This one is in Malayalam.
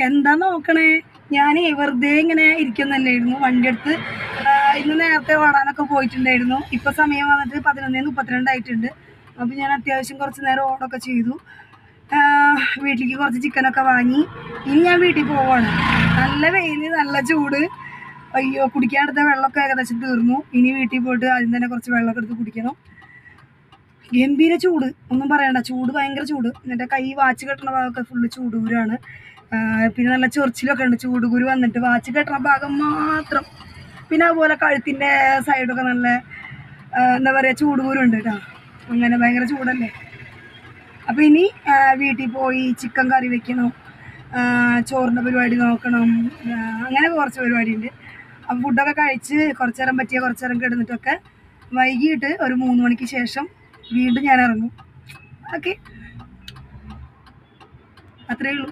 എന്താ നോക്കണേ? ഞാൻ വെറുതെ ഇങ്ങനെ ഇരിക്കുന്നല്ലായിരുന്നു. വണ്ടി എടുത്ത് ഇന്ന് നേരത്തെ ഓടാനൊക്കെ പോയിട്ടുണ്ടായിരുന്നു. ഇപ്പോൾ സമയം വന്നിട്ട് 11:32 ആയിട്ടുണ്ട്. അപ്പോൾ ഞാൻ അത്യാവശ്യം കുറച്ച് നേരം ഓടൊക്കെ ചെയ്തു. വീട്ടിലേക്ക് കുറച്ച് ചിക്കനൊക്കെ വാങ്ങി. ഇനി ഞാൻ വീട്ടിൽ പോവാണ്. നല്ല വെയിൽ, നല്ല ചൂട്. അയ്യോ, കുടിക്കാനെടുത്ത വെള്ളമൊക്കെ ഏകദേശം തീർന്നു. ഇനി വീട്ടിൽ പോയിട്ട് ആദ്യം തന്നെ കുറച്ച് വെള്ളമൊക്കെ എടുത്ത് കുടിക്കണം. ഗംഭീര ചൂട്, ഒന്നും പറയണ്ട. ചൂട്, ഭയങ്കര ചൂട്. എൻ്റെ കൈ വാച്ച് കെട്ടണ ഭാഗമൊക്കെ ഫുള്ള് ചൂടുകുരാണ്. പിന്നെ നല്ല ചൊറിച്ചിലൊക്കെ ഉണ്ട്. ചൂടുകുരു വന്നിട്ട് വാച്ച് കെട്ടണ ഭാഗം മാത്രം. പിന്നെ അതുപോലെ കഴുത്തിൻ്റെ സൈഡൊക്കെ നല്ല എന്താ പറയുക, ചൂടുകുരുണ്ട് കേട്ടോ. അങ്ങനെ ഭയങ്കര ചൂടല്ലേ. അപ്പോൾ ഇനി വീട്ടിൽ പോയി ചിക്കൻ കറി വെക്കണം, ചോറിൻ്റെ പരിപാടി നോക്കണം, അങ്ങനെ കുറച്ച് പരിപാടിയുണ്ട്. അപ്പോൾ ഫുഡൊക്കെ കഴിച്ച് കുറച്ച് നേരം പറ്റിയ കുറച്ച് നേരം കിടന്നിട്ടൊക്കെ വൈകിട്ട് ഒരു 3 മണിക്ക് ശേഷം വീണ്ടും ഞാൻ ഇറങ്ങും. ഓക്കെ, അത്രയേ ഉള്ളൂ.